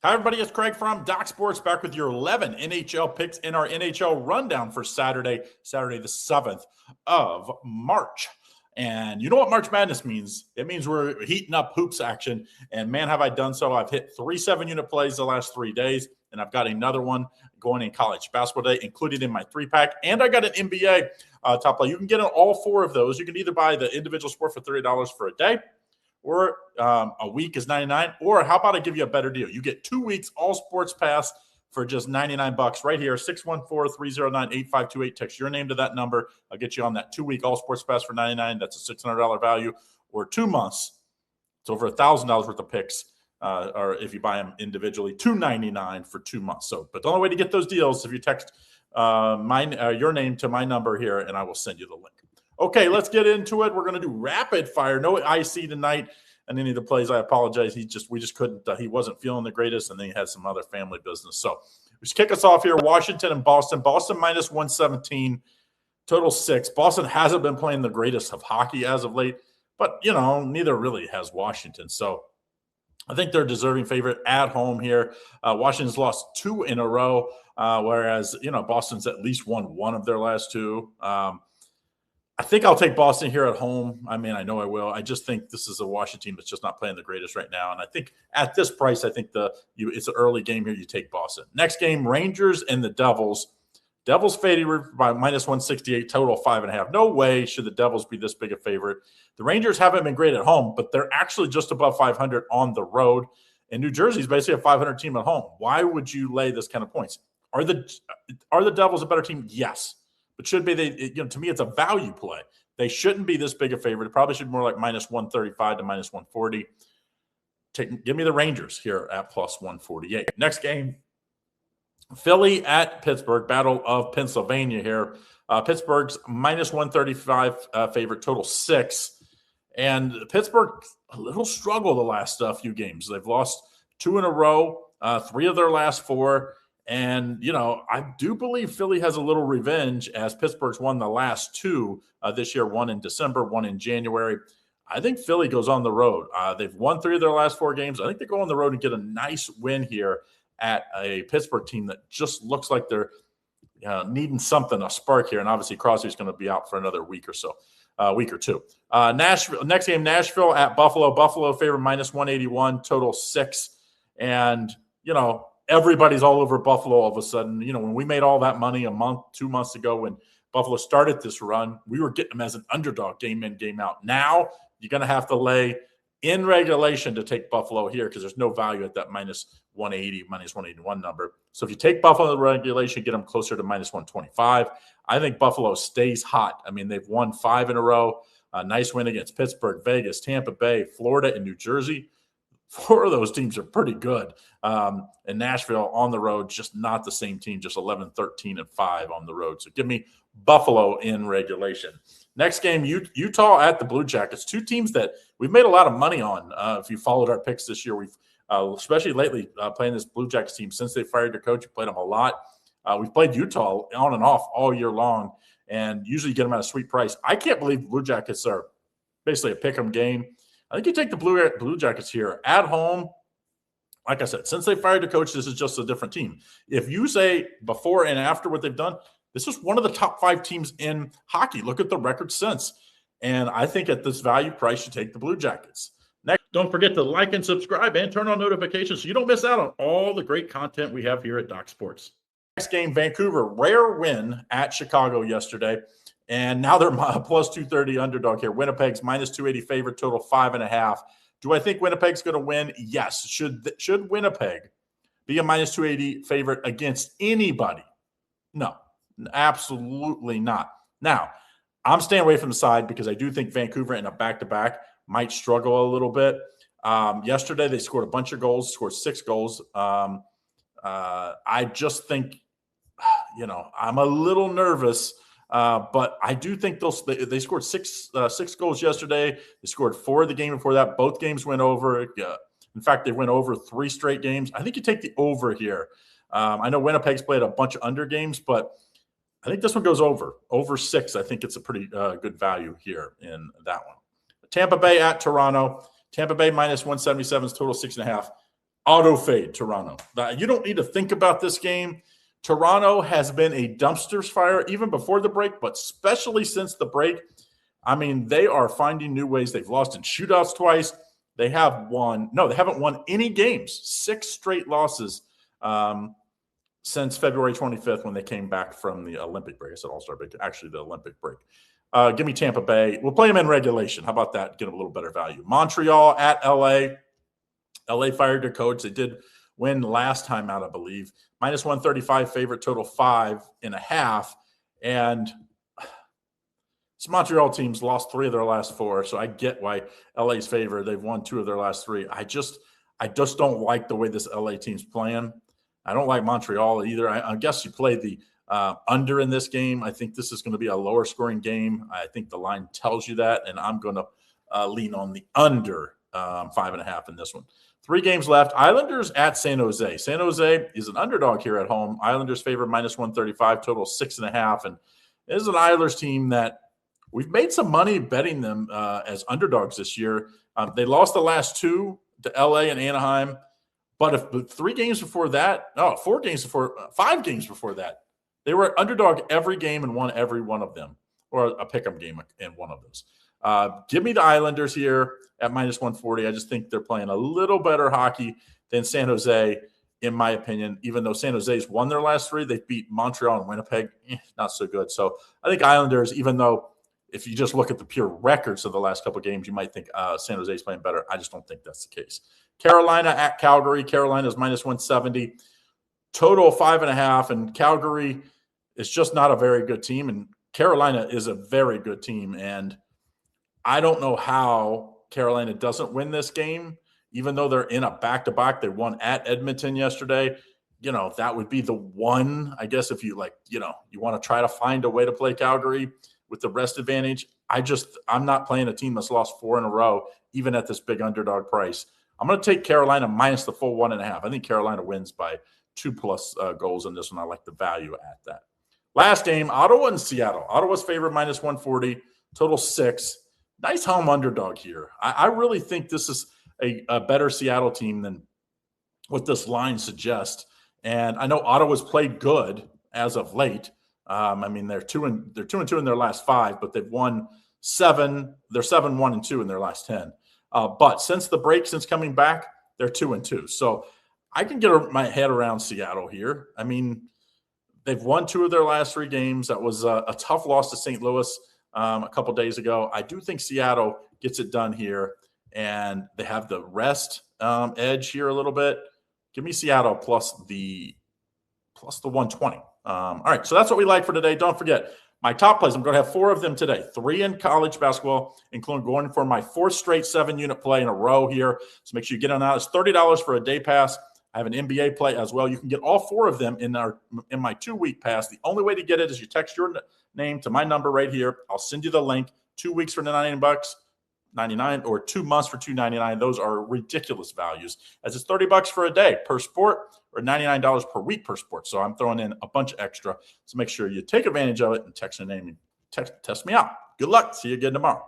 Hi, everybody. It's Craig from Doc Sports back with your 11 NHL picks in our NHL rundown for Saturday the 7th of March. And you know what March Madness means? It means we're heating up hoops action. And man, have I done so. I've hit 3 7-unit plays the last 3 days. And I've got another one going in college basketball day, included in my 3-pack. And I got an NBA top play. You can get on all 4 of those. You can either buy the individual sport for $30 for a day, or a week is $99. Or how about I give you a better deal? You get 2 weeks all sports pass for just $99 right here. 614-309-8528. Text your name to that number. I'll get you on that 2-week all sports pass for $99. That's a $600 value. Or 2 months, it's over $1,000 worth of picks. Or if you buy them individually, $299 for 2 months. So, but the only way to get those deals is if you text your name to my number here, and I will send you the link. Okay, let's get into it. We're going to do rapid fire. No IC tonight and any of the plays. I apologize. We just couldn't. He wasn't feeling the greatest, and then he had some other family business. So let's kick us off here. Washington and Boston. Boston minus 117, total 6. Boston hasn't been playing the greatest of hockey as of late, but neither really has Washington. So I think they're a deserving favorite at home here. Washington's lost 2 in a row, whereas Boston's at least won 1 of their last 2. I think I'll take Boston here at home. I mean, I know I will. I just think this is a Washington team that's just not playing the greatest right now. And I think at this price, I think it's an early game here. You take Boston. Next game, Rangers and the Devils. Devils favored by minus 168, total 5.5. No way should the Devils be this big a favorite. The Rangers haven't been great at home, but they're actually just above 500 on the road. And New Jersey's basically a 500 team at home. Why would you lay this kind of points? Are the Devils a better team? Yes. But should be to me, it's a value play. They shouldn't be this big a favorite. It probably should be more like minus 135 to minus 140. Give me the Rangers here at plus 148. Next game, Philly at Pittsburgh, Battle of Pennsylvania here. Pittsburgh's minus 135 favorite, total 6. And Pittsburgh, a little struggle the last few games. They've lost 2 in a row, 3 of their last 4. And, I do believe Philly has a little revenge as Pittsburgh's won the last 2 this year, 1 in December, 1 in January. I think Philly goes on the road. They've won 3 of their last 4 games. I think they go on the road and get a nice win here at a Pittsburgh team that just looks like they're needing something, a spark here. And obviously Crosby's going to be out for another week or so, week or 2. Nashville, next game, Nashville at Buffalo. Buffalo favorite minus 181, total 6. And, everybody's all over Buffalo all of a sudden. When we made all that money a month, 2 months ago when Buffalo started this run, we were getting them as an underdog game in, game out. Now you're going to have to lay in regulation to take Buffalo here because there's no value at that minus 180, minus 181 number. So if you take Buffalo in regulation, get them closer to minus 125. I think Buffalo stays hot. I mean, they've won 5 in a row. A nice win against Pittsburgh, Vegas, Tampa Bay, Florida, and New Jersey. 4 of those teams are pretty good. And Nashville on the road, just not the same team, just 11, 13, and 5 on the road. So give me Buffalo in regulation. Next game, Utah at the Blue Jackets. 2 teams that we've made a lot of money on. If you followed our picks this year, we've especially lately playing this Blue Jackets team since they fired their coach. We played them a lot. We've played Utah on and off all year long, and usually get them at a sweet price. I can't believe Blue Jackets are basically a pick-em game. I think you take the Blue Jackets here at home. Like I said, since they fired the coach, this is just a different team. If you say before and after what they've done, this is one of the top 5 teams in hockey. Look at the record since. And I think at this value price, you take the Blue Jackets. Next, don't forget to like and subscribe and turn on notifications so you don't miss out on all the great content we have here at Doc Sports. Next game, Vancouver, rare win at Chicago yesterday. And now they're plus 230 underdog here. Winnipeg's minus 280 favorite, total 5.5. Do I think Winnipeg's going to win? Yes. Should Winnipeg be a minus 280 favorite against anybody? No, absolutely not. Now, I'm staying away from the side because I do think Vancouver in a back-to-back might struggle a little bit. Yesterday, they scored a bunch of goals, scored 6 goals. I just think, I'm a little nervous. But I do think they scored six goals yesterday. They scored 4 the game before that. Both games went over. In fact, they went over 3 straight games. I think you take the over here. I know Winnipeg's played a bunch of under games, but I think this one goes over 6. I think it's a pretty good value here in that one. Tampa Bay at Toronto. Tampa Bay minus 177 is total 6.5. Auto fade Toronto. You don't need to think about this game. Toronto has been a dumpster fire even before the break, but especially since the break. I mean, they are finding new ways. They've lost in shootouts twice. They haven't won any games. 6 straight losses since February 25th when they came back from the Olympic break. I said All-Star break, actually the Olympic break. Give me Tampa Bay. We'll play them in regulation. How about that? Get them a little better value. Montreal at LA. LA fired their coach. They did win last time out, I believe. Minus 135 favorite, total 5.5. And this Montreal team's lost 3 of their last 4, so I get why LA's favored. They've won 2 of their last 3. I just don't like the way this LA team's playing. I don't like Montreal either. I guess you play the under in this game. I think this is going to be a lower scoring game. I think the line tells you that, and I'm going to lean on the under 5.5 in this one. 3 games left. Islanders at San Jose. San Jose is an underdog here at home. Islanders favor minus 135, total 6.5. And this is an Islanders team that we've made some money betting them as underdogs this year. They lost the last 2 to LA and Anaheim. But 5 games before that, they were underdog every game and won every one of them, or a pick'em game in one of those. Give me the Islanders here at minus 140. I just think they're playing a little better hockey than San Jose, in my opinion. Even though San Jose's won their last 3, they've beat Montreal and Winnipeg. Not so good. So I think Islanders, even though if you just look at the pure records of the last couple of games, you might think San Jose's playing better. I just don't think that's the case. Carolina at Calgary. Carolina's minus 170. Total 5.5. And Calgary is just not a very good team. And Carolina is a very good team. And I don't know how Carolina doesn't win this game, even though they're in a back-to-back. They won at Edmonton yesterday. You know, that would be the one, I guess, if you you want to try to find a way to play Calgary with the rest advantage. I'm not playing a team that's lost 4 in a row, even at this big underdog price. I'm going to take Carolina minus the full 1.5. I think Carolina wins by 2+ goals in this one. I like the value at that. Last game, Ottawa and Seattle. Ottawa's favorite minus 140, total 6. Nice home underdog here. I really think this is a better Seattle team than what this line suggests. And I know Ottawa's played good as of late. I mean, they're 2-2 in their last 5, but they've won 7. They're 7-1-2 in their last 10. But since the break, since coming back, they're 2-2. So I can get my head around Seattle here. I mean, they've won 2 of their last 3 games. That was a tough loss to St. Louis a couple days ago. I do think Seattle gets it done here, and they have the rest edge here a little bit. Give me Seattle plus the 120. All right, so that's what we like for today. Don't forget, my top plays, I'm going to have 4 of them today. 3 in college basketball, including going for my 4th straight 7-unit play in a row here. So make sure you get on that. It's $30 for a day pass. I have an NBA play as well. You can get all 4 of them in my 2-week pass. The only way to get it is you text your name to my number right here. I'll send you the link. 2 weeks for $99, or 2 months for $299. Those are ridiculous values, as it's $30 for a day per sport, or $99 per week per sport. So I'm throwing in a bunch extra. So make sure you take advantage of it and text your name and test me out. Good luck. See you again tomorrow.